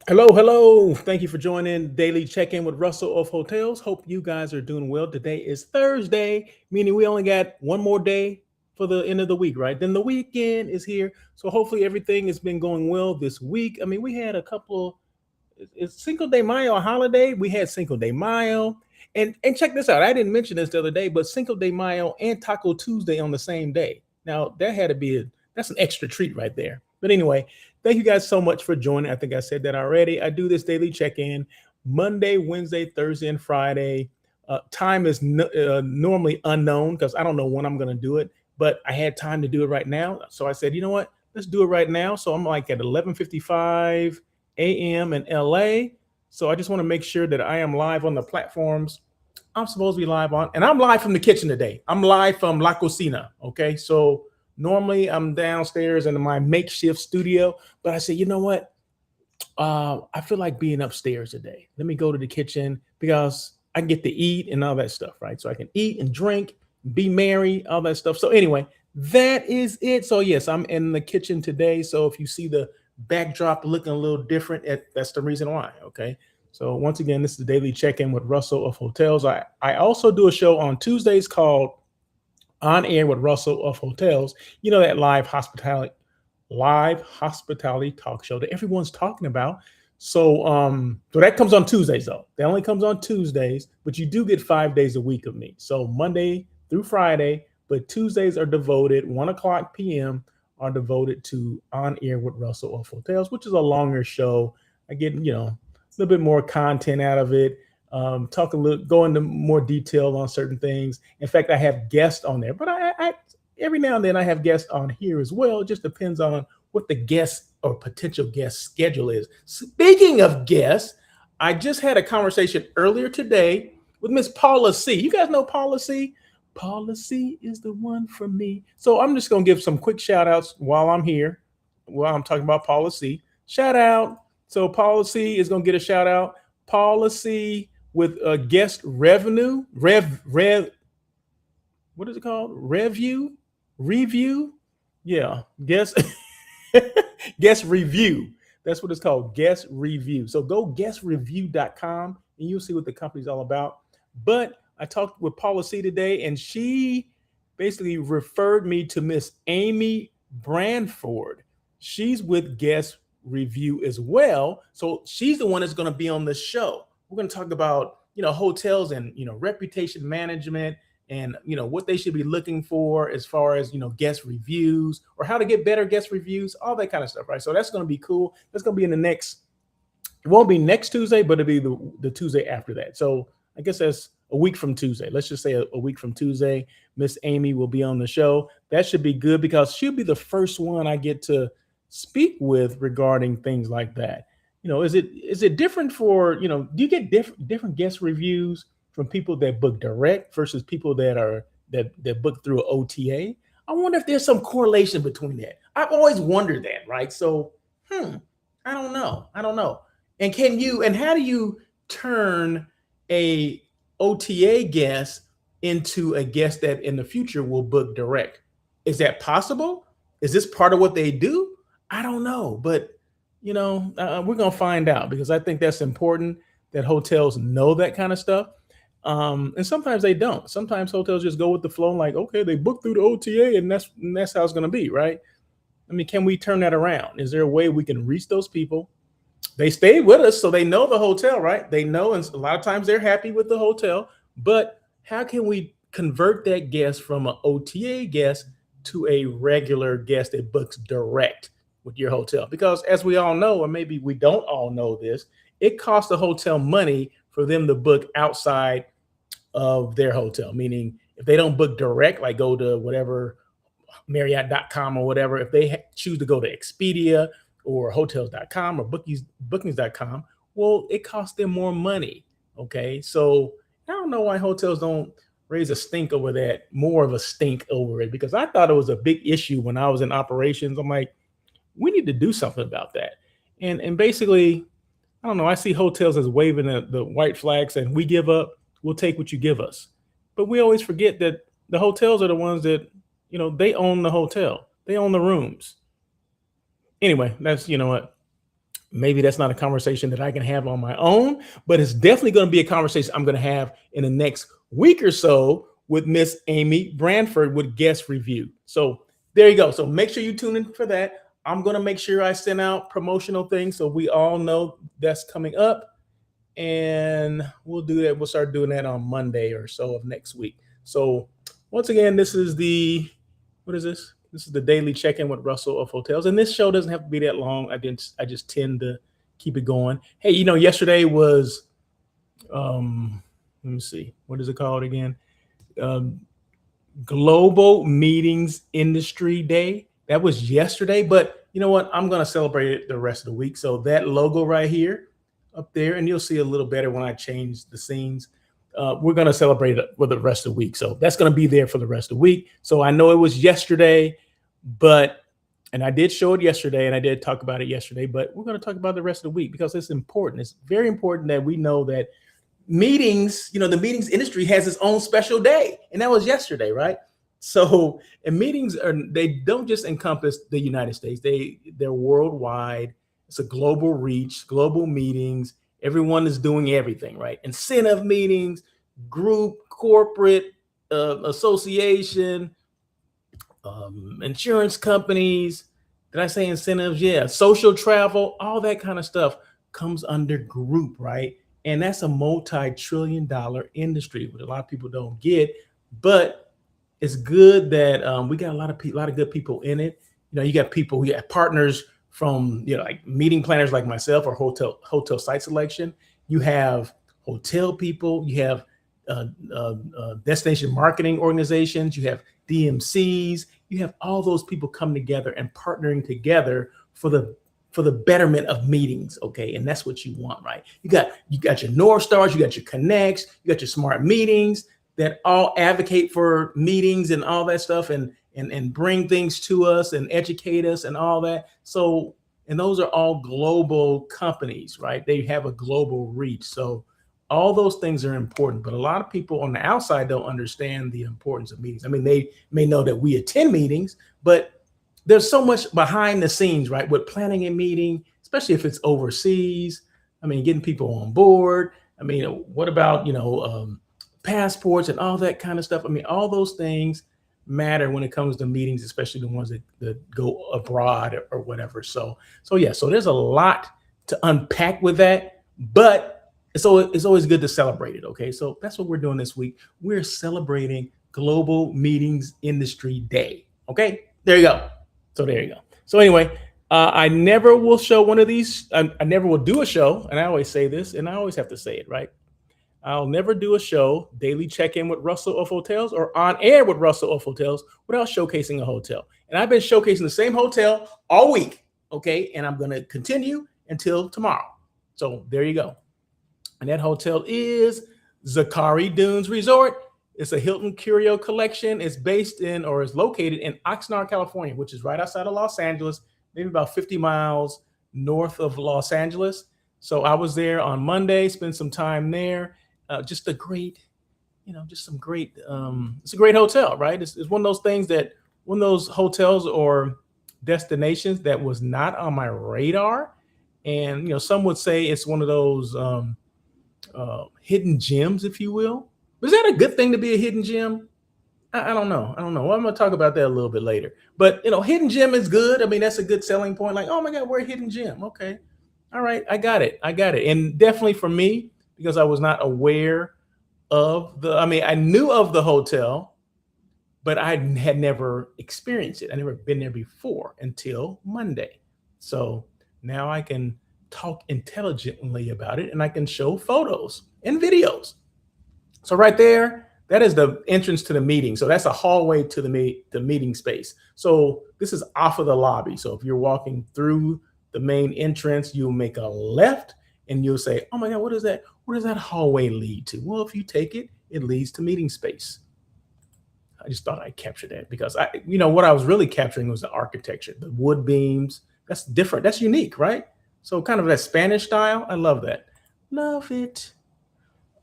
Hello, hello. Thank you for joining Daily Check-in with Russell of Hotels. Hope you guys are doing well. Today is Thursday, meaning we only got one more day for the end of the week, right? Then the weekend is here. So hopefully everything has been going well this week. I mean, we had a couple. It's Cinco de Mayo a holiday. We had Cinco de Mayo. And check this out. I didn't mention this the other day, but Cinco de Mayo and Taco Tuesday on the same day. Now that had to be that's an extra treat right there. But anyway, thank you guys so much for joining. I think I said that already. I do this daily check-in Monday, Wednesday, Thursday, and Friday. Time is normally unknown because I don't know when I'm going to do it, but I had time to do it right now. So I said, you know what? Let's do it right now. So I'm like at 11:55 a.m. in LA. So I just want to make sure that I am live on the platforms I'm supposed to be live on. And I'm live from the kitchen today. I'm live from La Cocina. Okay. So normally I'm downstairs in my makeshift studio, but I said, you know what? I feel like being upstairs today. Let me go to the kitchen because I get to eat and all that stuff, right? So I can eat and drink, be merry, all that stuff. So anyway, that is it. So yes, I'm in the kitchen today. So if you see the backdrop looking a little different, that's the reason why. Okay. So once again, this is the daily check-in with Russell of Hotels. I also do a show on Tuesdays called On Air with Russell of Hotels. You know that live hospitality talk show that everyone's talking about. So that comes on Tuesdays though. That only comes on Tuesdays, but you do get 5 days a week of me. So Monday through Friday, but Tuesdays are devoted, 1 o'clock p.m. are devoted to On Air with Russell of Hotels, which is a longer show. I get, a little bit more content out of it. Talk a little, go into more detail on certain things. In fact, I have guests on there, but I every now and then I have guests on here as well. It just depends on what the guest or potential guest schedule is. Speaking of guests, I just had a conversation earlier today with Miss Paula C. You guys know Paula C? Paula C is the one for me. So I'm just going to give some quick shout outs while I'm here, while I'm talking about Paula C. Shout out. So Paula C is going to get a shout out. Paula C with guest revenue, what is it called? Review. Yeah, guest guest review. That's what it's called, guest review. So go guestrevu.com and you'll see what the company's all about. But I talked with Paula C today, and she basically referred me to Miss Amy Branford. She's with Guest Review as well. So she's the one that's going to be on the show. We're going to talk about, hotels and, reputation management and, what they should be looking for as far as, guest reviews or how to get better guest reviews, all that kind of stuff, right? So that's going to be cool. That's going to be in the next, it won't be next Tuesday, but it'll be the Tuesday after that. So I guess that's a week from Tuesday. Let's just say a week from Tuesday, Miss Amy will be on the show. That should be good because she'll be the first one I get to speak with regarding things like that. Is it different for, do you get different guest reviews from people that book direct versus people that book through an OTA? I wonder if there's some correlation between that. I've always wondered that, right? So, I don't know. I don't know. And how do you turn a OTA guest into a guest that in the future will book direct? Is that possible? Is this part of what they do? I don't know, but we're gonna find out because I think that's important that hotels know that kind of stuff. And sometimes they don't. Sometimes hotels just go with the flow, like, okay, they book through the OTA, and that's how it's gonna be, right? I mean, can we turn that around? Is there a way we can reach those people? They stay with us, so they know the hotel, right? They know, and a lot of times they're happy with the hotel. But how can we convert that guest from an OTA guest to a regular guest that books direct with your hotel? Because as we all know, or maybe we don't all know this, it costs the hotel money for them to book outside of their hotel. Meaning, if they don't book direct, like go to whatever Marriott.com or whatever, if they choose to go to Expedia or hotels.com or bookings.com, well, it costs them more money. Okay. So I don't know why hotels don't raise a stink over that, more of a stink over it, because I thought it was a big issue when I was in operations. I'm like, we need to do something about that. And basically, I don't know, I see hotels as waving the white flags and we give up, we'll take what you give us. But we always forget that the hotels are the ones that, they own the hotel. They own the rooms. Anyway, that's, what, Maybe that's not a conversation that I can have on my own, but it's definitely going to be a conversation I'm going to have in the next week or so with Miss Amy Branford with GuestRevu. So there you go. So make sure you tune in for that. I'm going to make sure I send out promotional things so we all know that's coming up. And we'll do that. We'll start doing that on Monday or so of next week. So once again, this is what is this? This is the daily check-in with Russell of Hotels. And this show doesn't have to be that long. I just tend to keep it going. Hey, yesterday was, let me see, what is it called again? Global Meetings Industry Day. That was yesterday, but you know what? I'm going to celebrate it the rest of the week. So that logo right here up there, and you'll see a little better when I change the scenes. We're going to celebrate it for the rest of the week. So that's going to be there for the rest of the week. So I know it was yesterday, and I did show it yesterday and I did talk about it yesterday, but we're going to talk about the rest of the week because it's important. It's very important that we know that meetings, the meetings industry has its own special day. And that was yesterday, right? So, and meetings they don't just encompass the United States. They're worldwide. It's a global reach, global meetings. Everyone is doing everything, right? Incentive meetings, group, corporate, association, insurance companies. Did I say incentives? Yeah. Social travel, all that kind of stuff comes under group, right? And that's a multi-trillion-dollar industry, which a lot of people don't get. But it's good that we got a lot of good people in it. You got people, you got partners from like meeting planners like myself or hotel site selection. You have hotel people. You have destination marketing organizations. You have DMCs. You have all those people come together and partnering together for the betterment of meetings, okay? And that's what you want, right? You got your North Stars, you got your Connects, you got your Smart Meetings that all advocate for meetings and all that stuff and bring things to us and educate us and all that. So, and those are all global companies, right? They have a global reach. So all those things are important, but a lot of people on the outside don't understand the importance of meetings. I mean, they may know that we attend meetings, but there's so much behind the scenes, right? With planning a meeting, especially if it's overseas. I mean, getting people on board. I mean, what about, passports and all that kind of stuff? I mean, all those things matter when it comes to meetings, especially the ones that go abroad or whatever. So there's a lot to unpack with that, but it's always good to celebrate it. Okay. So that's what we're doing this week. We're celebrating Global Meetings Industry Day. Okay. There you go. So anyway, I never will show one of these. I never will do a show. And I always say this, and I always have to say it, right? I'll never do a show, daily check-in with Russell of Hotels or on air with Russell of Hotels without showcasing a hotel. And I've been showcasing the same hotel all week. Okay. And I'm going to continue until tomorrow. So there you go. And that hotel is Zachari Dunes Resort. It's a Hilton Curio Collection. It's located in Oxnard, California, which is right outside of Los Angeles, maybe about 50 miles north of Los Angeles. So I was there on Monday, spent some time there. It's a great hotel, right? It's one of those things one of those hotels or destinations that was not on my radar. And, some would say it's one of those hidden gems, if you will. Is that a good thing to be a hidden gem? I don't know. Well, I'm going to talk about that a little bit later. But, hidden gem is good. I mean, that's a good selling point. Like, oh my God, we're a hidden gem. Okay. All right. I got it. And definitely for me, because I was not aware of I knew of the hotel, but I had never experienced it. I never been there before until Monday. So now I can talk intelligently about it and I can show photos and videos. So right there, that is the entrance to the meeting. So that's a hallway to the meeting space. So this is off of the lobby. So if you're walking through the main entrance, you'll make a left and you'll say, oh my God, what is that? Where does that hallway lead to? Well, if you take it, it leads to meeting space. I just thought I'd capture that because what I was really capturing was the architecture, the wood beams. That's different. That's unique, right? So kind of that Spanish style. I love that. Love it.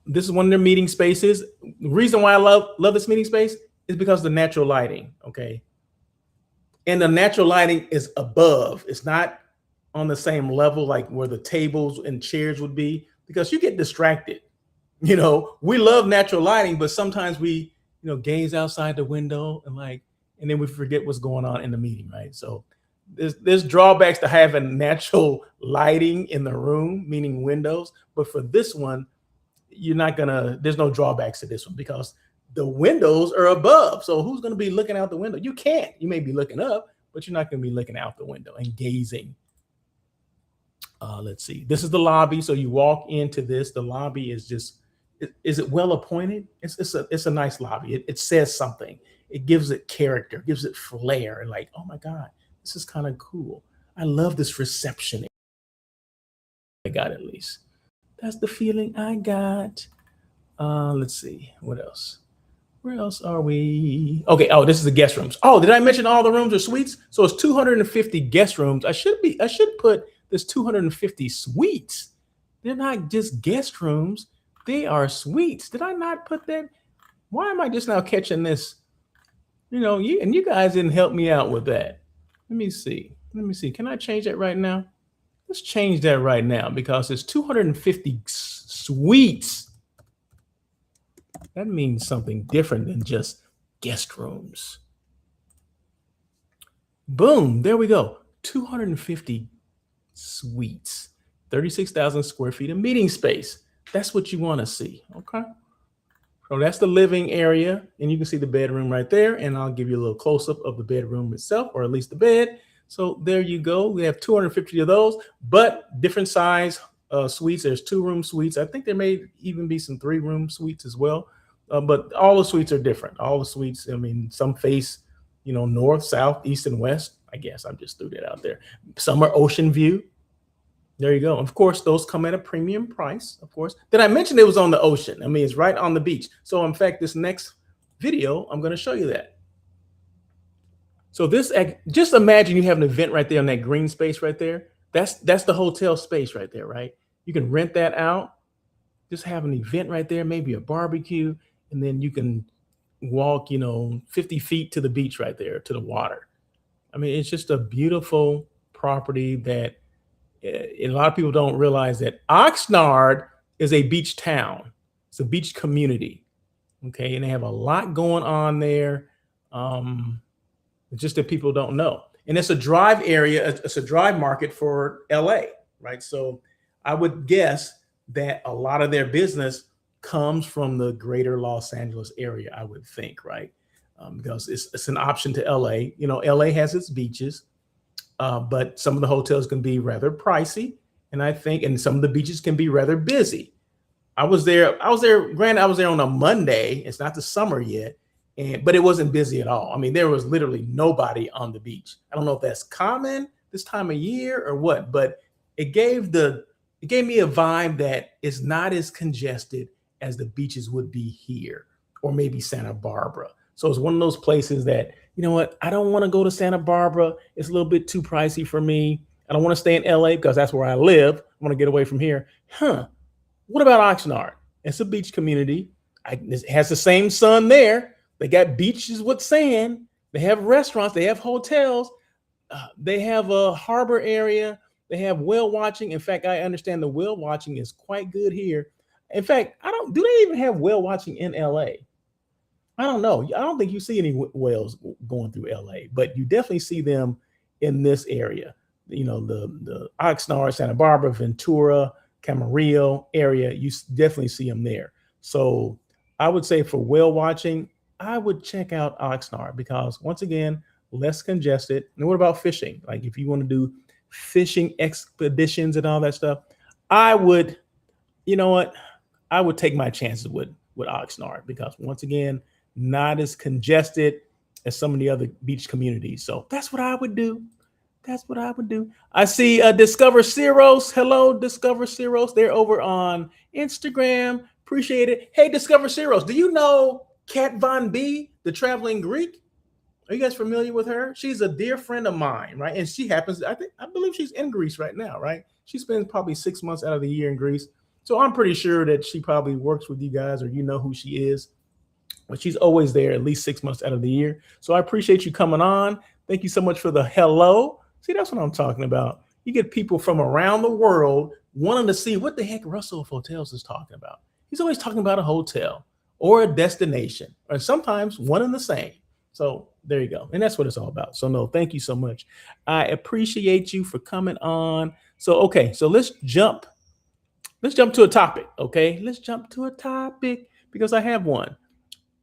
This is one of their meeting spaces. The reason why I love this meeting space is because of the natural lighting. Okay. And the natural lighting is above. It's not on the same level, like where the tables and chairs would be, because you get distracted. You know, we love natural lighting, but sometimes we, gaze outside the window and then we forget what's going on in the meeting, right? So there's drawbacks to having natural lighting in the room, meaning windows. But for this one, there's no drawbacks to this one because the windows are above. So who's going to be looking out the window? You can't. You may be looking up, but you're not going to be looking out the window and gazing. Let's see. This is the lobby. So you walk into this. The lobby is just, is it well appointed? It's a nice lobby. It says something. It gives it character, gives it flair, and like, oh my God, this is kind of cool. I love this reception. I got at least. That's the feeling I got. Let's see. What else? Where else are we? Okay. Oh, this is the guest rooms. Oh, did I mention all the rooms are suites? So it's 250 guest rooms. I should put this 250 suites. They're not just guest rooms. They are suites. Did I not put that? Why am I just now catching this? You guys didn't help me out with that. Let me see. Can I change that right now? Let's change that right now because it's 250 suites. That means something different than just guest rooms. Boom, there we go. 250 suites, 36,000 square feet of meeting space. That's what you want to see, okay? So that's the living area, and you can see the bedroom right there, and I'll give you a little close-up of the bedroom itself, or at least the bed. So there you go. We have 250 of those, but different size suites. There's 2-room suites. I think there may even be some 3-room suites as well, but all the suites are different. All the suites, some face, north, south, east, and west. I guess I just threw that out there. Some are ocean view. There you go. Of course, those come at a premium price, of course. Did I mention it was on the ocean? It's right on the beach. So in fact, this next video, I'm going to show you that. So just imagine you have an event right there on that green space right there. That's the hotel space right there, right? You can rent that out. Just have an event right there, maybe a barbecue, and then you can walk, 50 feet to the beach right there, to the water. It's just a beautiful property that a lot of people don't realize that Oxnard is a beach town. It's a beach community. Okay. And they have a lot going on there. Just that people don't know. And it's a drive area. It's a drive market for LA, right? So I would guess that a lot of their business comes from the greater Los Angeles area, I would think, right? Because it's an option to LA. LA has its beaches. But some of the hotels can be rather pricey, and some of the beaches can be rather busy. I was there. Granted, I was there on a Monday. It's not the summer yet, but it wasn't busy at all. There was literally nobody on the beach. I don't know if that's common this time of year or what, but it gave me a vibe that it's not as congested as the beaches would be here, or maybe Santa Barbara. So it's one of those places that, I don't want to go to Santa Barbara. It's a little bit too pricey for me. I don't want to stay in LA because that's where I live. I want to get away from here. What about Oxnard? It's a beach community. It has the same sun there. They got beaches with sand. They have restaurants. They have hotels. They have a harbor area. They have whale watching. In fact, I understand the whale watching is quite good here. In fact, do they even have whale watching in LA? I don't know. I don't think you see any whales going through LA, but you definitely see them in this area. The Oxnard, Santa Barbara, Ventura, Camarillo area, you definitely see them there. So I would say for whale watching, I would check out Oxnard because once again, less congested. And what about fishing? Like if you want to do fishing expeditions and all that stuff, I would take my chances with Oxnard because once again, not as congested as some of the other beach communities. So that's what I would do. I see Discover Ceros. Hello, Discover Ceros. They're over on Instagram. Appreciate it. Hey, Discover Ceros. Do you know Kat Von B, the traveling Greek? Are you guys familiar with her? She's a dear friend of mine, right? And she happens, I believe she's in Greece right now, right? She spends probably 6 months out of the year in Greece. So I'm pretty sure that she probably works with you guys or who she is. But she's always there at least 6 months out of the year. So I appreciate you coming on. Thank you so much for the hello. See, that's what I'm talking about. You get people from around the world wanting to see what the heck Russell of Hotels is talking about. He's always talking about a hotel or a destination, or sometimes one and the same. So there you go. And that's what it's all about. So no, thank you so much. I appreciate you for coming on. So, okay, so let's jump to a topic. Okay, let's jump to a topic because I have one.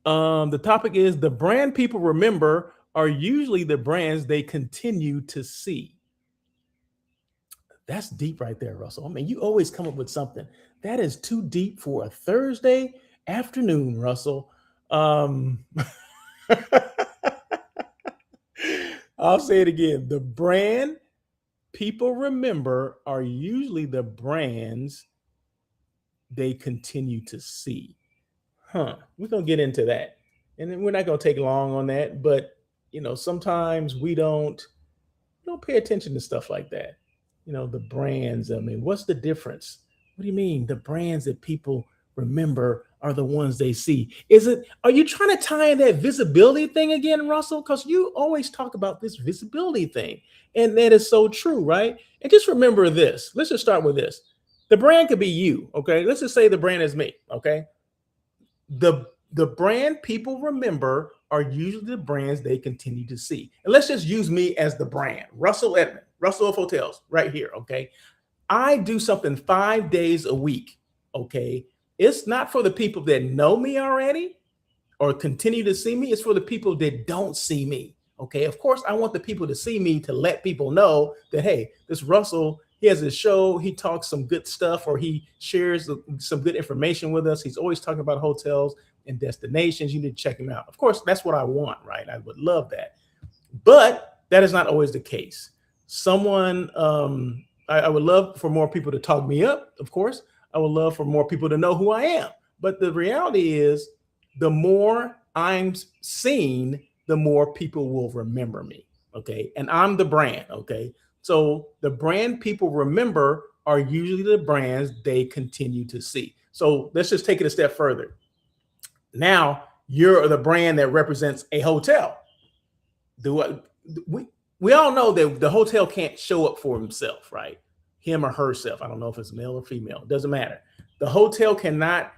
The topic is the brand people remember are usually the brands they continue to see. That's deep right there, Russell. I mean, you always come up with something that is too deep for a Thursday afternoon, Russell. I'll say it again. The brand people remember are usually the brands they continue to see. We're going to get into that. And then we're not going to take long on that, but sometimes we don't pay attention to stuff like that. The brands, I mean, what's the difference? What do you mean? The brands that people remember are the ones they see. Are you trying to tie in that visibility thing again, Russell? Because you always talk about this visibility thing. And that is so true, right? And just remember this. Let's just start with this. The brand could be you, okay? Let's just say the brand is me, okay? The brand people remember are usually the brands they continue to see. And let's just use me as the brand, Russell Edmond, Russell of Hotels, right here, okay? I do something 5 days a week, okay? It's not for the people that know me already or continue to see me. It's for the people that don't see me, okay? Of course, I want the people to see me to let people know that, hey, this Russell, he has a show, he talks some good stuff, or he shares some good information with us. He's always talking about hotels and destinations. You need to check him out. Of course, that's what I want, right? I would love that. But that is not always the case. I would love for more people to talk me up, of course. I would love for more people to know who I am. But the reality is, the more I'm seen, the more people will remember me, okay? And I'm the brand, okay? So the brand people remember are usually the brands they continue to see. So let's just take it a step further. Now you're the brand that represents a hotel. We all know that the hotel can't show up for himself, right? Him or herself. I don't know if it's male or female. It doesn't matter. The hotel cannot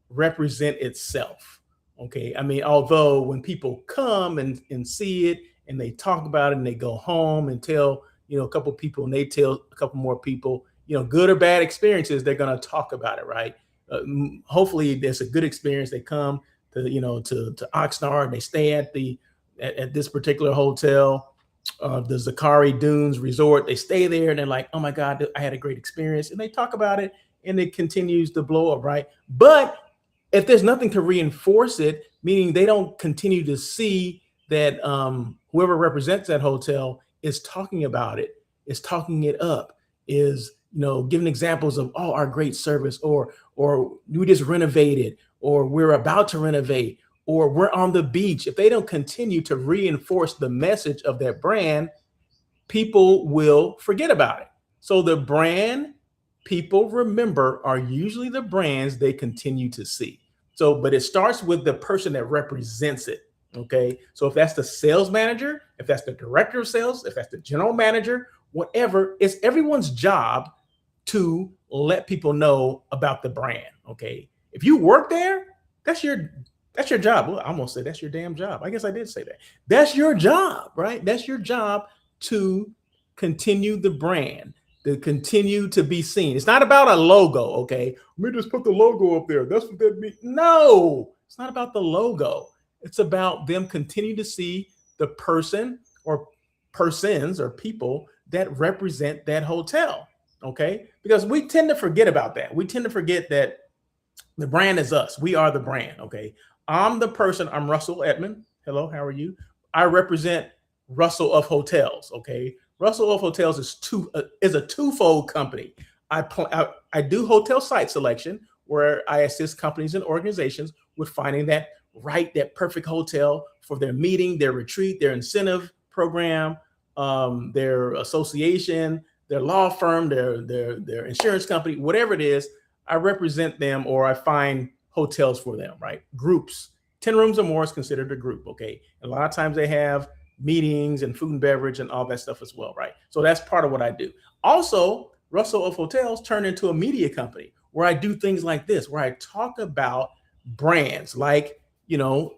represent itself. Okay. I mean, although when people come and see it and they talk about it and they go home and tell, a couple people and they tell a couple more people, good or bad experiences, they're going to talk about it, right? Hopefully there's a good experience. They come to Oxnard and they stay at this particular hotel, the Zachari Dunes resort. They stay there and they're like, oh my God, I had a great experience. And they talk about it and it continues to blow up, right? But if there's nothing to reinforce it, meaning they don't continue to see that whoever represents that hotel is talking about it, is talking it up, is giving examples of our great service, or we just renovated, or we're about to renovate, or we're on the beach. If they don't continue to reinforce the message of that brand, people will forget about it. So the brand people remember are usually the brands they continue to see. So, but it starts with the person that represents it. Okay. So if that's the sales manager, if that's the director of sales, if that's the general manager, whatever, it's everyone's job to let people know about the brand. Okay. If you work there, that's your job. Well, I almost said that's your damn job. I guess I did say that. That's your job, right? That's your job to continue the brand, to continue to be seen. It's not about a logo. Okay. Let me just put the logo up there. That's what that means. No, it's not about the logo. It's about them continue to see the person or persons or people that represent that hotel. Okay. Because we tend to forget about that. We tend to forget that the brand is us. We are the brand. Okay. I'm the person. I'm Russell Edmond. Hello. How are you? I represent Russell of Hotels. Okay. Russell of Hotels is a twofold company. I do hotel site selection where I assist companies and organizations with finding that perfect hotel for their meeting, their retreat, their incentive program, their association, their law firm, their insurance company, whatever it is. I represent them, or I find hotels for them, right? Groups, 10 rooms or more is considered a group, okay? A lot of times they have meetings and food and beverage and all that stuff as well, right? So that's part of what I do. Also, Russell of Hotels turned into a media company where I do things like this, where I talk about brands like,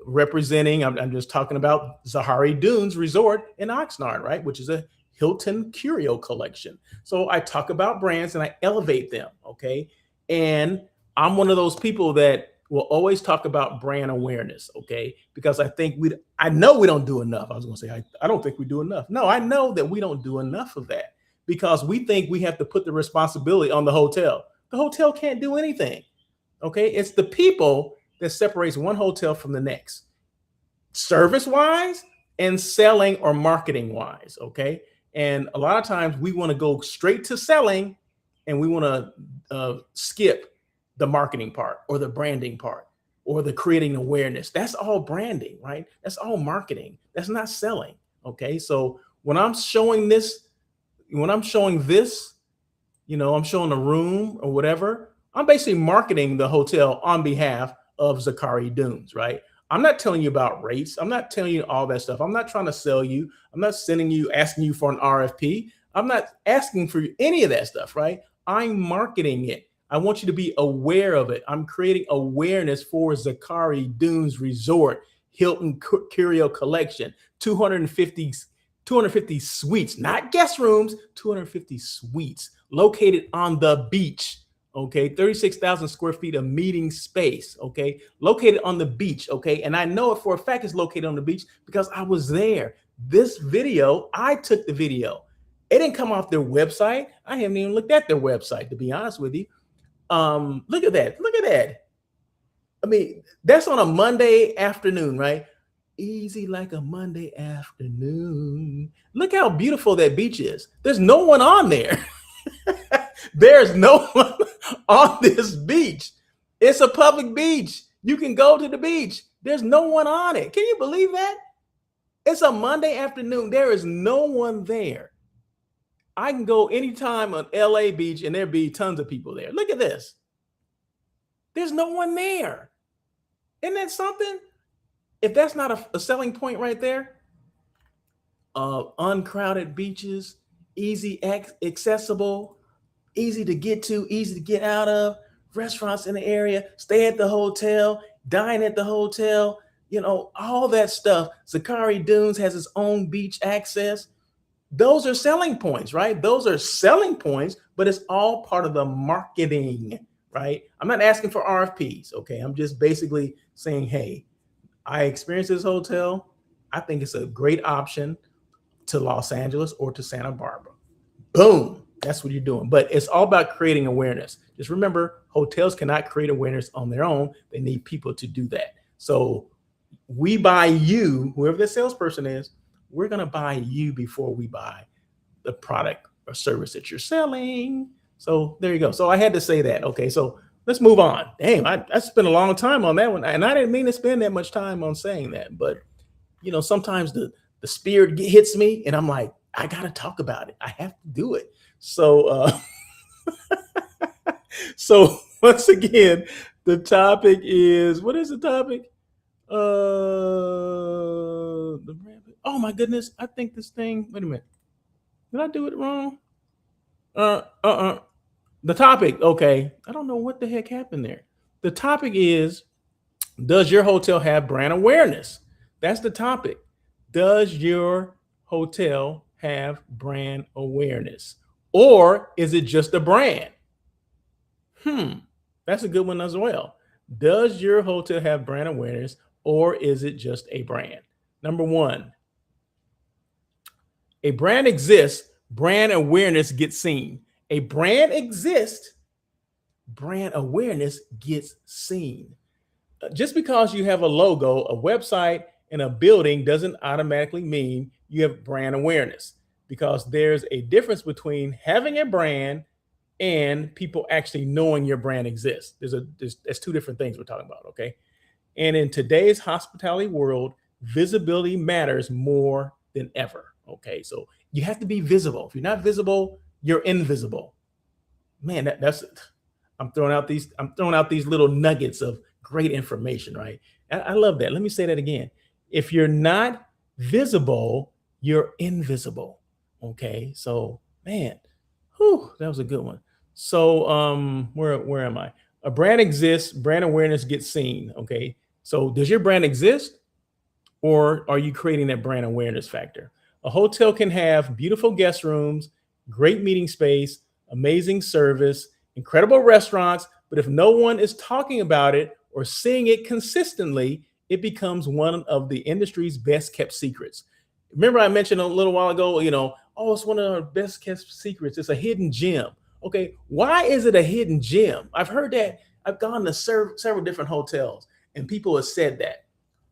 representing, I'm just talking about Zachari Dunes Resort in Oxnard, right? Which is a Hilton Curio Collection. So I talk about brands and I elevate them, okay? And I'm one of those people that will always talk about brand awareness, okay? Because I know we don't do enough. I was gonna say, I don't think we do enough. No, I know that we don't do enough of that because we think we have to put the responsibility on the hotel. The hotel can't do anything, okay? It's the people that separates one hotel from the next, service-wise and selling or marketing-wise, okay? And a lot of times we want to go straight to selling and we want to skip the marketing part or the branding part or the creating awareness. That's all branding, right? That's all marketing. That's not selling, okay? So when I'm showing this, I'm showing a room or whatever, I'm basically marketing the hotel on behalf of Zachari Dunes, right? I'm not telling you about rates. I'm not telling you all that stuff. I'm not trying to sell you. I'm not asking you for an RFP. I'm not asking for any of that stuff, right? I'm marketing it. I want you to be aware of it. I'm creating awareness for Zachari Dunes Resort, Hilton Curio Collection, 250 suites, not guest rooms, 250 suites located on the beach. Okay, 36,000 square feet of meeting space, okay, located on the beach, okay, and I know it for a fact it's located on the beach because I was there. This video, I took the video. It didn't come off their website. I haven't even looked at their website, to be honest with you. Look at that. I mean, that's on a Monday afternoon, right? Easy like a Monday afternoon. Look how beautiful that beach is. There's no one on there. There's no one on this beach. It's a public beach. You can go to the beach. There's no one on it. Can you believe that? It's a Monday afternoon. There is no one there. I can go anytime on LA Beach and there'd be tons of people there. Look at this. There's no one there. Isn't that something? If that's not a selling point right there, uncrowded beaches, easy accessible, easy to get to, easy to get out of, restaurants in the area, stay at the hotel, dine at the hotel, all that stuff. Zachari Dunes has its own beach access. Those are selling points, right? Those are selling points, but it's all part of the marketing, right? I'm not asking for RFPs, okay? I'm just basically saying, hey, I experienced this hotel. I think it's a great option to Los Angeles or to Santa Barbara. Boom. That's what you're doing. But it's all about creating awareness. Just remember, hotels cannot create awareness on their own. They need people to do that. So we buy you, whoever the salesperson is, we're going to buy you before we buy the product or service that you're selling. So there you go. So I had to say that. Okay, so let's move on. Damn, I spent a long time on that one. And I didn't mean to spend that much time on saying that. But, sometimes the spirit hits me and I'm like, I got to talk about it. I have to do it. So, so once again, the topic is, what is the topic? Oh my goodness. I think this thing, wait a minute. Did I do it wrong? The topic. Okay. I don't know what the heck happened there. The topic is, does your hotel have brand awareness? That's the topic. Does your hotel have brand awareness? Or is it just a brand? That's a good one as well. Does your hotel have brand awareness or is it just a brand? Number one, a brand exists, brand awareness gets seen. A brand exists, brand awareness gets seen. Just because you have a logo, a website, and a building doesn't automatically mean you have brand awareness, because there's a difference between having a brand and people actually knowing your brand exists. There's two different things we're talking about, okay? And in today's hospitality world, visibility matters more than ever, okay? So you have to be visible. If you're not visible, you're invisible. Man, I'm throwing out these little nuggets of great information, right? I love that. Let me say that again. If you're not visible, you're invisible. Okay, so man, whew, that was a good one. So where am I? A brand exists, brand awareness gets seen. Okay, so does your brand exist, or are you creating that brand awareness factor? A hotel can have beautiful guest rooms, great meeting space, amazing service, incredible restaurants, but if no one is talking about it or seeing it consistently, it becomes one of the industry's best kept secrets. Remember, I mentioned a little while ago, oh, it's one of our best kept secrets. It's a hidden gem. Okay, why is it a hidden gem? I've heard that. I've gone to several different hotels, and people have said that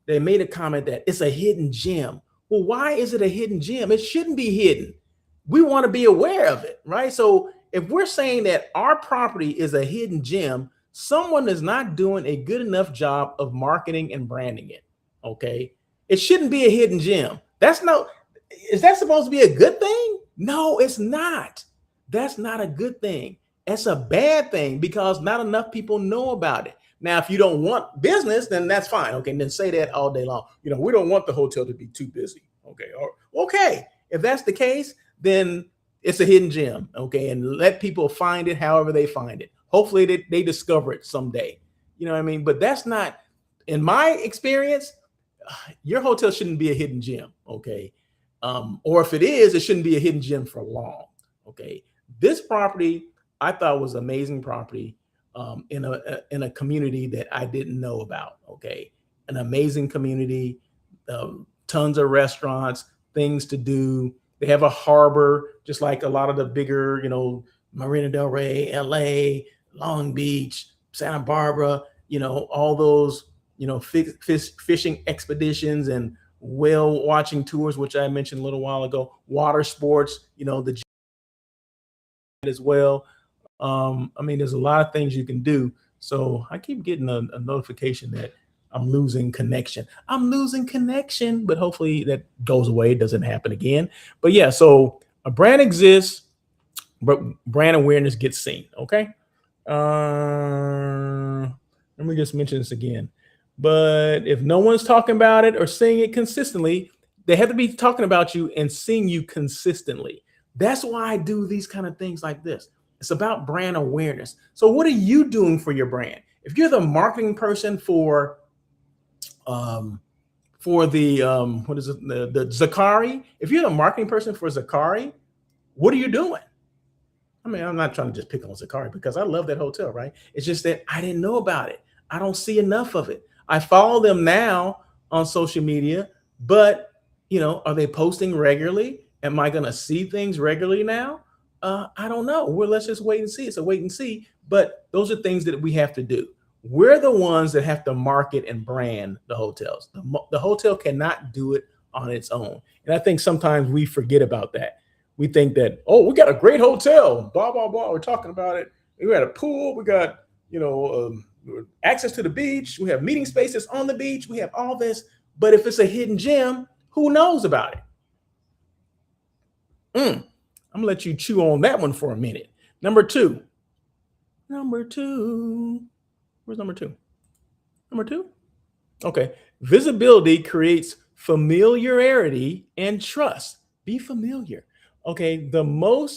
they made a comment that it's a hidden gem. Well, why is it a hidden gem? It shouldn't be hidden. We want to be aware of it, right? So if we're saying that our property is a hidden gem, someone is not doing a good enough job of marketing and branding it. Okay. It shouldn't be a hidden gem. Is that supposed to be a good thing? No, it's not. That's not a good thing. It's a bad thing because not enough people know about it. Now, if you don't want business, then that's fine. Okay, and then say that all day long. We don't want the hotel to be too busy. Okay, okay. If that's the case, then it's a hidden gem. Okay, and let people find it however they find it. Hopefully, they discover it someday. You know what I mean? But that's not, in my experience, your hotel shouldn't be a hidden gem. Okay, or if it is, it shouldn't be a hidden gem for long. Okay, this property I thought was amazing property. In a community that I didn't know about. Okay, an amazing community, tons of restaurants, things to do. They have a harbor, just like a lot of the bigger, Marina Del Rey, LA, Long Beach, Santa Barbara. All those, fishing expeditions and whale watching tours, which I mentioned a little while ago. Water sports, the as well. There's a lot of things you can do. So I keep getting a notification that I'm losing connection. But hopefully that goes away. It doesn't happen again. But yeah, so a brand exists, but brand awareness gets seen. Okay. Let me just mention this again. But if no one's talking about it or seeing it consistently, they have to be talking about you and seeing you consistently. That's why I do these kind of things like this. It's about brand awareness. So what are you doing for your brand? If you're the marketing person for the what is it, the Zachari, if you're the marketing person for Zachari, what are you doing? I'm not trying to just pick on Zachari because I love that hotel, right? It's just that I didn't know about it. I don't see enough of it. I follow them now on social media, but are they posting regularly? Am I going to see things regularly now? I don't know. Well, let's just wait and see. It's a wait and see. But those are things that we have to do. We're the ones that have to market and brand the hotels. The hotel cannot do it on its own. And I think sometimes we forget about that. We think that, oh, we got a great hotel, blah, blah, blah. We're talking about it. We got a pool. We got, access to the beach. We have meeting spaces on the beach. We have all this. But if it's a hidden gem, who knows about it? I'm gonna let you chew on that one for a minute. Number two. Where's number two? Number two? Okay. Visibility creates familiarity and trust. Be familiar. Okay. The more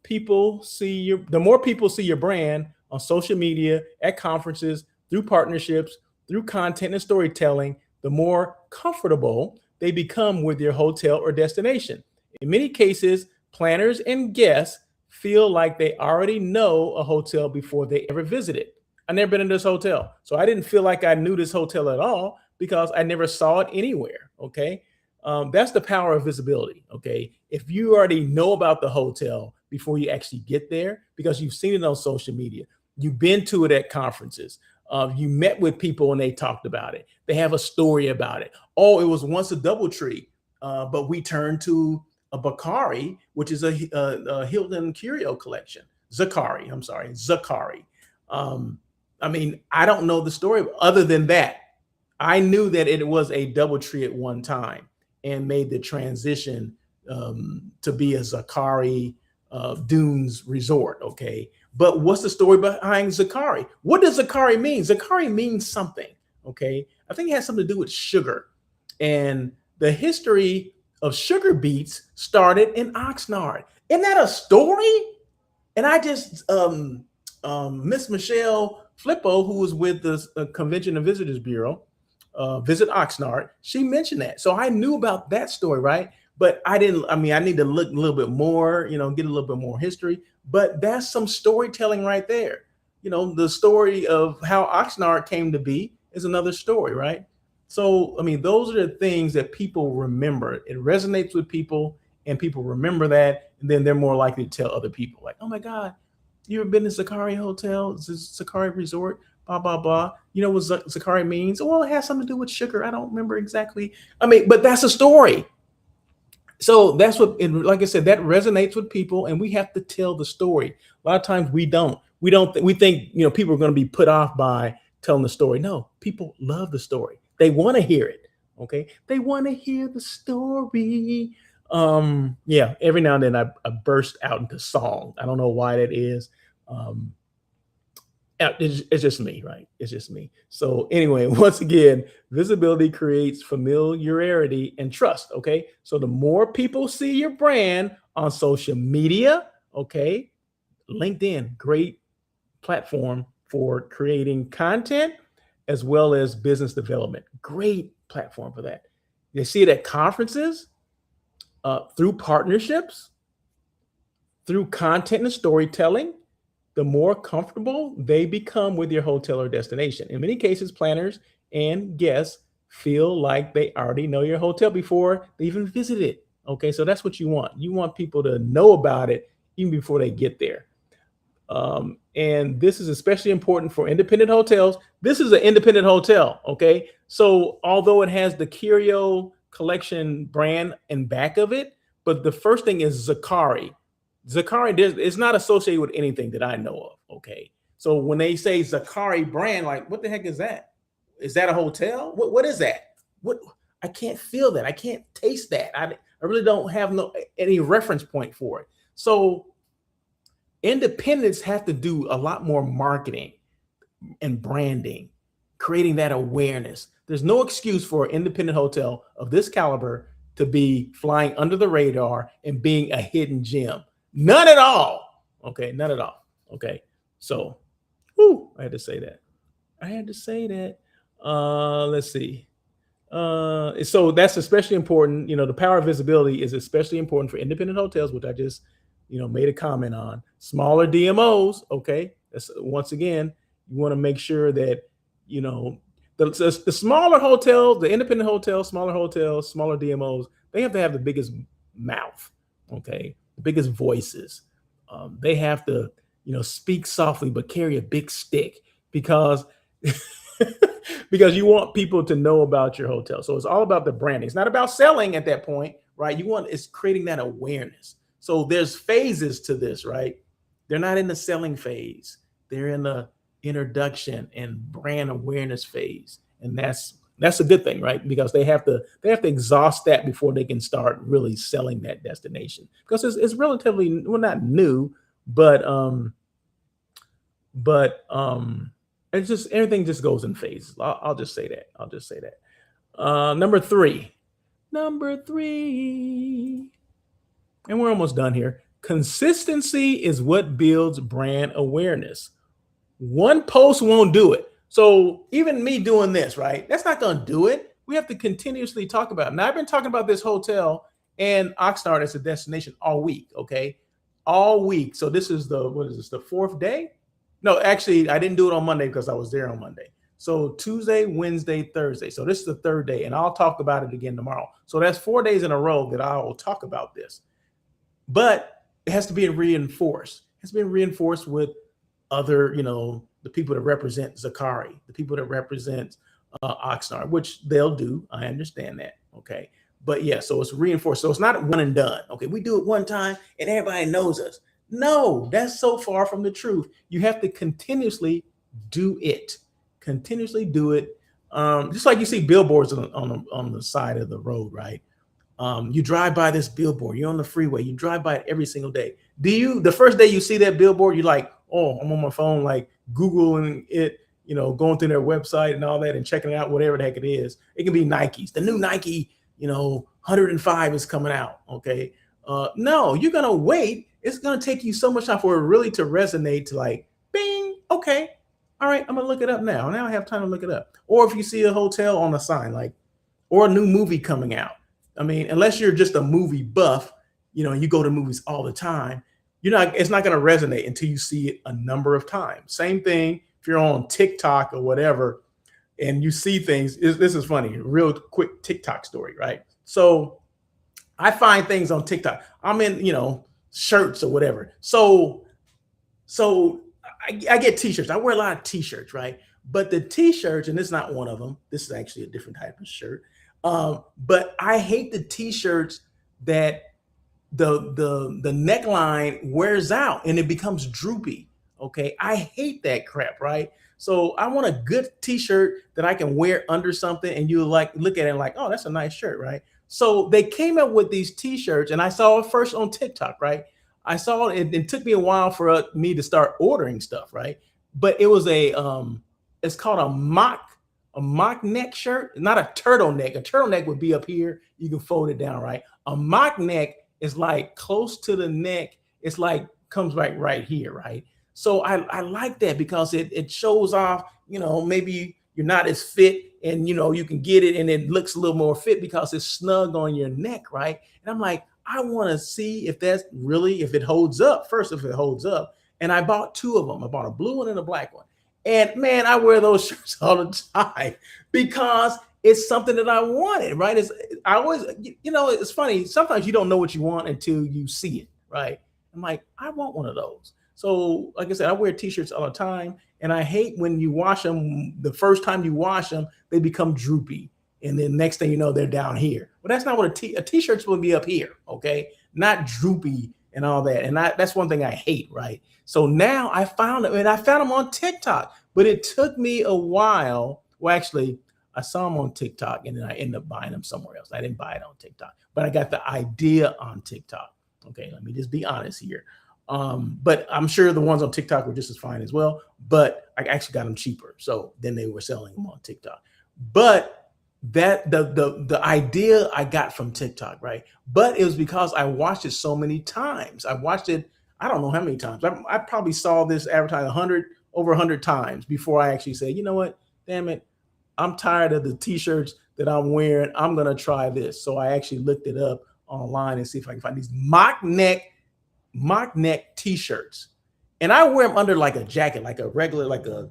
people see your brand on social media, at conferences, through partnerships, through content and storytelling, the more comfortable they become with your hotel or destination. In many cases, planners and guests feel like they already know a hotel before they ever visit it. I've never been in this hotel, so I didn't feel like I knew this hotel at all because I never saw it anywhere. Okay. That's the power of visibility. Okay. If you already know about the hotel before you actually get there, because you've seen it on social media, you've been to it at conferences, you met with people and they talked about it. They have a story about it. Oh, it was once a DoubleTree, but we turned to a Bakari, which is a Hilton Curio Collection. Zachari. I don't know the story other than that. I knew that it was a DoubleTree at one time and made the transition to be a Zachari Dunes resort. Okay. But what's the story behind Zachari? What does Zachari mean? Zachari means something. Okay. I think it has something to do with sugar and the history of sugar beets started in Oxnard. Isn't that a story? And I just Miss Michelle Flippo, who was with the Convention and Visitors Bureau, Visit Oxnard, she mentioned that. So I knew about that story, right? But I didn't, I mean, I need to look a little bit more, get a little bit more history. But that's some storytelling right there. The story of how Oxnard came to be is another story, right? So, I mean, those are the things that people remember. It resonates with people, and people remember that, and then they're more likely to tell other people, like, oh my God, you ever been to Zachari Hotel, Zachari Resort, blah, blah, blah. You know what Zachari means? Well, it has something to do with sugar. I don't remember exactly. I mean, but that's a story. So that's what, like I said, that resonates with people, and we have to tell the story. A lot of times we don't. We think, people are going to be put off by telling the story. No, people love the story. They want to hear it. Okay. They want to hear the story. Yeah, every now and then I burst out into song. I don't know why that is. It's just me, right? It's just me. So anyway, once again, visibility creates familiarity and trust. Okay. So the more people see your brand on social media, okay, LinkedIn, great platform for creating content as well as business development. Great platform for that. You see it at conferences, through partnerships, through content and storytelling. The more comfortable they become with your hotel or destination. In many cases, planners and guests feel like they already know your hotel before they even visit it. Okay, so that's what you want. You want people to know about it even before they get there. And this is especially important for independent hotels. This is an independent hotel, okay? So although it has the Curio Collection brand in back of it, but the first thing is Zachari. Zachari is not associated with anything that I know of, okay? So when they say Zachari brand, like, what the heck is that? Is that a hotel? What is that? What? I can't feel that. I can't taste that. I really don't have any reference point for it. So independents have to do a lot more marketing and branding, creating that awareness. There's no excuse for an independent hotel of this caliber to be flying under the radar and being a hidden gem. None at all. Okay, none at all. Okay, so, I had to say that. Let's see. So that's especially important. The power of visibility is especially important for independent hotels, which I just, made a comment on. Smaller DMOs, okay. That's, once again, you want to make sure that, the smaller hotels, the independent hotels, smaller DMOs, they have to have the biggest mouth, okay, the biggest voices. They have to, speak softly but carry a big stick, because because you want people to know about your hotel. So it's all about the branding. It's not about selling at that point, right? It's creating that awareness. So there's phases to this, right? They're not in the selling phase. They're in the introduction and brand awareness phase. And that's a good thing, right? Because they have to exhaust that before they can start really selling that destination. Because it's relatively, well, not new, but it's just, everything just goes in phases. I'll just say that. Number three, and we're almost done here. Consistency is what builds brand awareness. One post won't do it. So even me doing this, right? That's not going to do it. We have to continuously talk about it. Now, I've been talking about this hotel and Oxnard as a destination all week, okay? All week. So this is the fourth day? No, actually, I didn't do it on Monday because I was there on Monday. So Tuesday, Wednesday, Thursday. So this is the third day, and I'll talk about it again tomorrow. So that's 4 days in a row that I will talk about this. But it has to be reinforced. It has to be reinforced with other, the people that represent Zachari, the people that represent Oxnard, which they'll do. I understand that. Okay. But yeah, so it's reinforced. So it's not one and done. Okay. We do it one time and everybody knows us. No, that's so far from the truth. You have to continuously do it. Just like you see billboards on the side of the road, right? You drive by this billboard, you're on the freeway, you drive by it every single day. The first day you see that billboard, you're like, oh, I'm on my phone, like Googling it, going through their website and all that and checking it out, whatever the heck it is. It can be Nike's, the new Nike, 105 is coming out. Okay. No, you're going to wait. It's going to take you so much time for it really to resonate to like, bing. Okay. All right. I'm going to look it up now. Now I have time to look it up. Or if you see a hotel on the sign, like, or a new movie coming out. I mean, unless you're just a movie buff, you go to movies all the time, it's not going to resonate until you see it a number of times. Same thing if you're on TikTok or whatever, and you see things. This is funny, real quick TikTok story, right? So I find things on TikTok. I'm in, shirts or whatever. So I get t-shirts. I wear a lot of t-shirts, right? But the t-shirts, and this is not one of them. This is actually a different type of shirt. But I hate the t-shirts that the neckline wears out and it becomes droopy. Okay. I hate that crap, right? So I want a good t-shirt that I can wear under something and you like look at it like, oh, that's a nice shirt, right? So they came up with these t-shirts and I saw it first on TikTok, right? I saw it. It took me a while for me to start ordering stuff, right? But it was it's called a mock neck shirt, not a turtleneck. A turtleneck would be up here. You can fold it down, right? A mock neck is like close to the neck. It's like comes right here, right? So I like that because it shows off, maybe you're not as fit and, you can get it and it looks a little more fit because it's snug on your neck, right? And I'm like, I want to see if it holds up. First, if it holds up. And I bought two of them. I bought a blue one and a black one. And man, I wear those shirts all the time because it's something that I wanted, right? I always, it's funny. Sometimes you don't know what you want until you see it, right? I'm like, I want one of those. So like I said, I wear t-shirts all the time and I hate when you wash them. The first time you wash them, they become droopy. And then next thing you know, they're down here. But that's not what a t-shirt's will be up here, okay? Not droopy and all that. And that's one thing I hate, right? So now I found them, and I found them on TikTok, but it took me a while. Well, actually, I saw them on TikTok, and then I ended up buying them somewhere else. I didn't buy it on TikTok, but I got the idea on TikTok. Okay, let me just be honest here. But I'm sure the ones on TikTok were just as fine as well, but I actually got them cheaper. So then they were selling them on TikTok. But that the idea I got from TikTok, right? But it was because I watched it so many times. I watched it, I don't know how many times. I probably saw this advertised over 100 times before I actually said, you know what, damn it, I'm tired of the t-shirts that I'm wearing. I'm gonna try this. So I actually looked it up online and see if I can find these mock neck t-shirts. And I wear them under like a jacket, like a regular, like a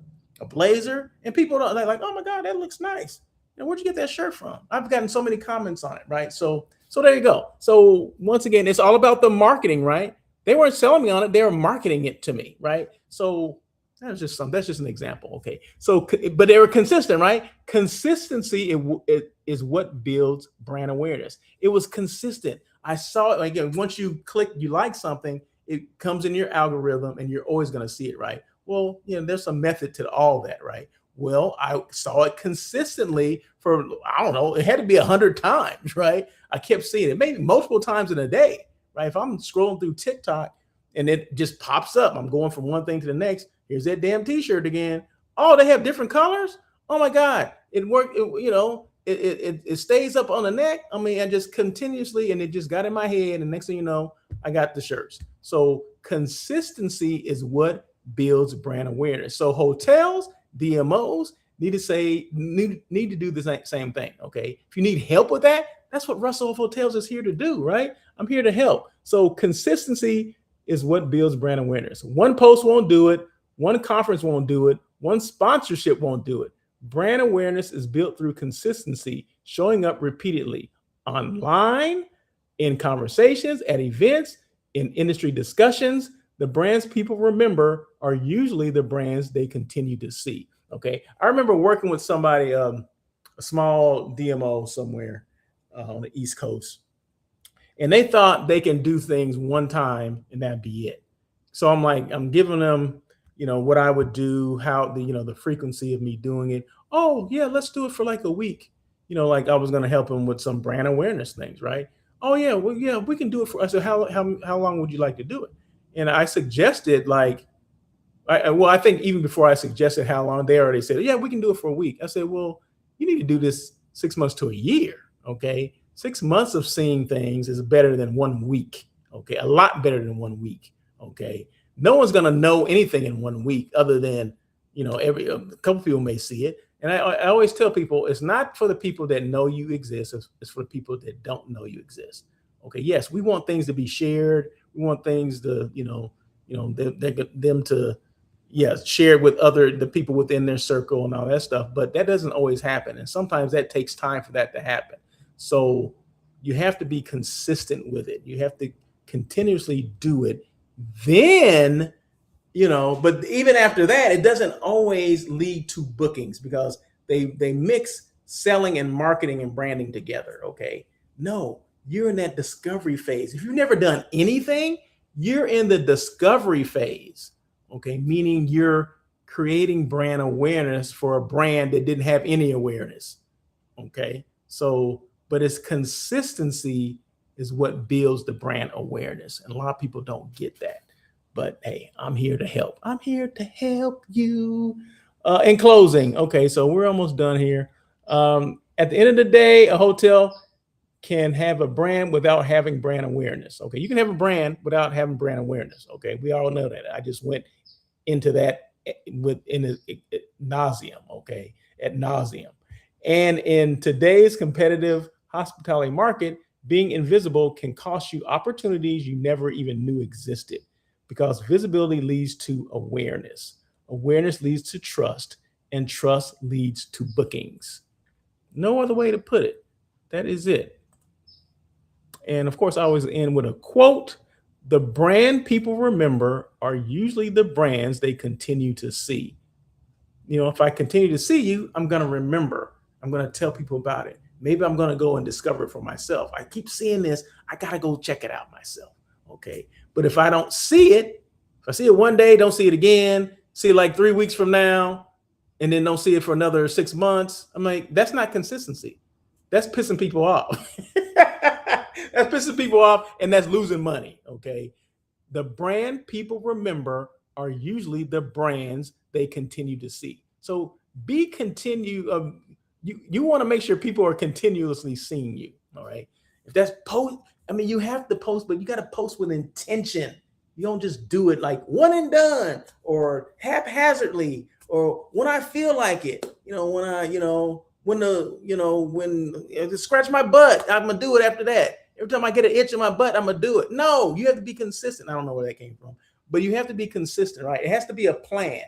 blazer. And people don't like, oh my God, that looks nice. And where'd you get that shirt from? I've gotten so many comments on it, right? So there you go. So once again, it's all about the marketing, right? They weren't selling me on it; they were marketing it to me, right? So that's just an example, okay? So, but they were consistent, right? Consistency is what builds brand awareness. It was consistent. I saw it again. Once you like something, it comes in your algorithm, and you're always going to see it, right? Well, there's a method to all that, right? Well, I saw it consistently for, I don't know, it had to be 100 times, right? I kept seeing it, maybe multiple times in a day, right? If I'm scrolling through TikTok and it just pops up, I'm going from one thing to the next. Here's that damn t-shirt again. Oh, they have different colors? Oh my God, it worked, it stays up on the neck. I mean, I just continuously, and it just got in my head. And next thing you know, I got the shirts. So consistency is what builds brand awareness. So hotels, DMOs need to do the same thing. Okay. If you need help with that, that's what Russell Hotels is here to do, right? I'm here to help. So consistency is what builds brand awareness. One post won't do it. One conference won't do it. One sponsorship won't do it. Brand awareness is built through consistency, showing up repeatedly online, in conversations, at events, in industry discussions. The brands people remember are usually the brands they continue to see. Okay. I remember working with somebody, a small DMO somewhere on the East Coast, and they thought they can do things one time and that'd be it. So I'm giving them, what I would do, how the frequency of me doing it. Oh yeah, let's do it for like a week. Like I was going to help them with some brand awareness things, right? Oh yeah, well yeah, we can do it for. I said, how long would you like to do it? And I suggested I think even before I suggested how long, they already said, yeah, we can do it for a week. I said, well, you need to do this 6 months to a year. Okay. 6 months of seeing things is better than 1 week. Okay, a lot better than 1 week. Okay, no one's gonna know anything in 1 week other than every a couple people may see it. And I always tell people it's not for the people that know you exist. It's for the people that don't know you exist. Okay, yes, we want things to be shared. We want things to them to share with the people within their circle and all that stuff. But that doesn't always happen, and sometimes that takes time for that to happen. So you have to be consistent with it. You have to continuously do it. Then, but even after that, it doesn't always lead to bookings because they mix selling and marketing and branding together. Okay. No, you're in that discovery phase. If you've never done anything, you're in the discovery phase. Okay. Meaning you're creating brand awareness for a brand that didn't have any awareness. Okay. So, but it's consistency is what builds the brand awareness. And a lot of people don't get that. But hey, I'm here to help. I'm here to help you. In closing, okay, so we're almost done here. At the end of the day, a hotel can have a brand without having brand awareness. Okay, you can have a brand without having brand awareness. Okay, we all know that. I just went into that ad nauseum. Okay, ad nauseum. And in today's competitive hospitality market, being invisible can cost you opportunities you never even knew existed, because visibility leads to awareness. Awareness leads to trust, and trust leads to bookings. No other way to put it. That is it. And of course, I always end with a quote. The brand people remember are usually the brands they continue to see. If I continue to see you, I'm going to remember. I'm going to tell people about it. Maybe I'm going to go and discover it for myself. I keep seeing this. I got to go check it out myself. Okay. But if I don't see it, if I see it one day, don't see it again, see it like 3 weeks from now, and then don't see it for another 6 months, I'm like, that's not consistency. That's pissing people off. That's pissing people off, and that's losing money. Okay. The brand people remember are usually the brands they continue to see. So you want to make sure people are continuously seeing you. All right. If that's you have to post, but you got to post with intention. You don't just do it like one and done or haphazardly or when I feel like it. When scratch my butt, I'm gonna do it after that. Every time I get an itch in my butt, I'm gonna do it. No, you have to be consistent. I don't know where that came from, but you have to be consistent, right? It has to be a plan.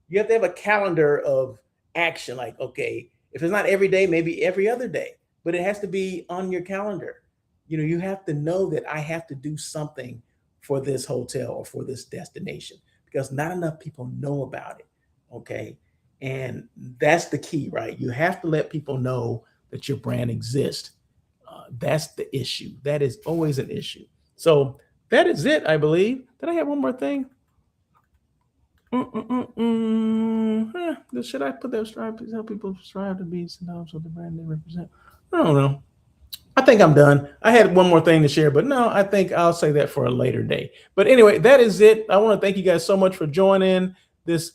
You have to have a calendar of action. Like, okay, if it's not every day, maybe every other day, but it has to be on your calendar. You have to know that I have to do something for this hotel or for this destination because not enough people know about it. Okay. And that's the key, right? You have to let people know that your brand exists. That's the issue. That is always an issue. So that is it, I believe. Did I have one more thing? Should I put that strive to help people strive to be synonymous with the brand they represent? I don't know. I think I'm done. I had one more thing to share, but no, I think I'll say that for a later day. But anyway, that is it. I want to thank you guys so much for joining this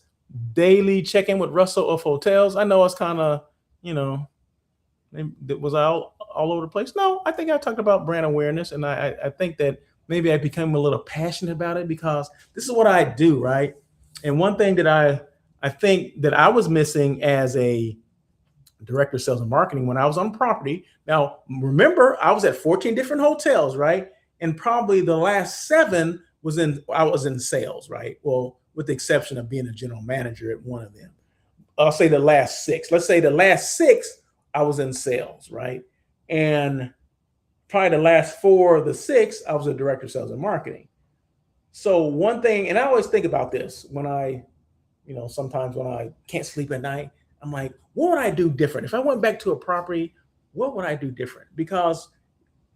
daily check-in with Russell of Hotels. I know it's kind of, it was all over the place. No, I think I talked about brand awareness, and I think that maybe I become a little passionate about it because this is what I do, right? And one thing that I think that I was missing as a director of sales and marketing when I was on property. Now, remember, I was at 14 different hotels, right? And probably the last 7 I was in sales, right? Well, with the exception of being a general manager at one of them. I'll say the last 6. Let's say the last 6, I was in sales, right? And probably the last 4 of the 6, I was a director of sales and marketing. So one thing, and I always think about this when sometimes when I can't sleep at night, I'm like, what would I do different? If I went back to a property, what would I do different? Because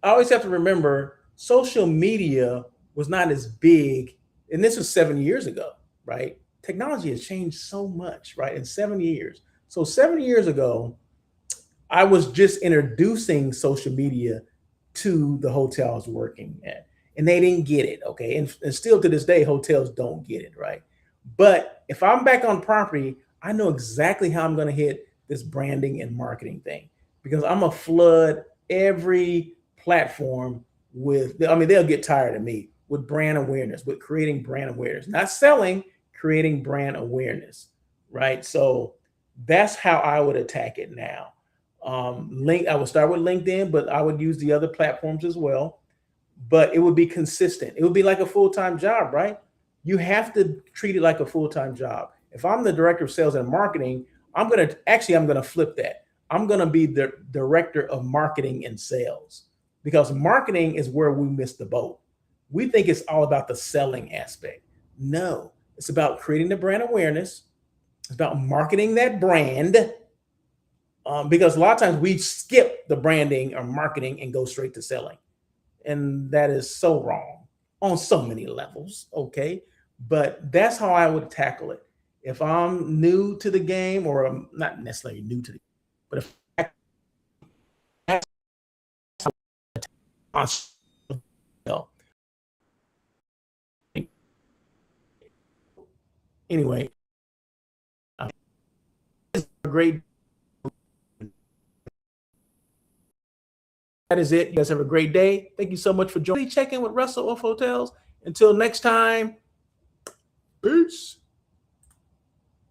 I always have to remember social media was not as big. And this was 7 years ago, right? Technology has changed so much, right? In 7 years. So 7 years ago, I was just introducing social media to the hotel I was working at. And they didn't get it, okay? And still to this day, hotels don't get it, right? But if I'm back on property, I know exactly how I'm going to hit this branding and marketing thing because I'm going to flood every platform with, I mean, they'll get tired of me with brand awareness, with creating brand awareness, not selling, creating brand awareness, right? So that's how I would attack it now. I would start with LinkedIn, but I would use the other platforms as well. But it would be consistent. It would be like a full-time job, right? You have to treat it like a full-time job. If I'm the director of sales and marketing, I'm gonna flip that. I'm gonna be the director of marketing and sales, because marketing is where we miss the boat. We think it's all about the selling aspect. No, it's about creating the brand awareness. It's about marketing that brand. Because a lot of times we skip the branding or marketing and go straight to selling. And that is so wrong on so many levels. Okay. But that's how I would tackle it. If I'm new to the game, or I'm not necessarily new to the game, but if anyway, it's a great. That is it. You guys have a great day. Thank you so much for joining. Check in with Russell of Hotels. Until next time, peace.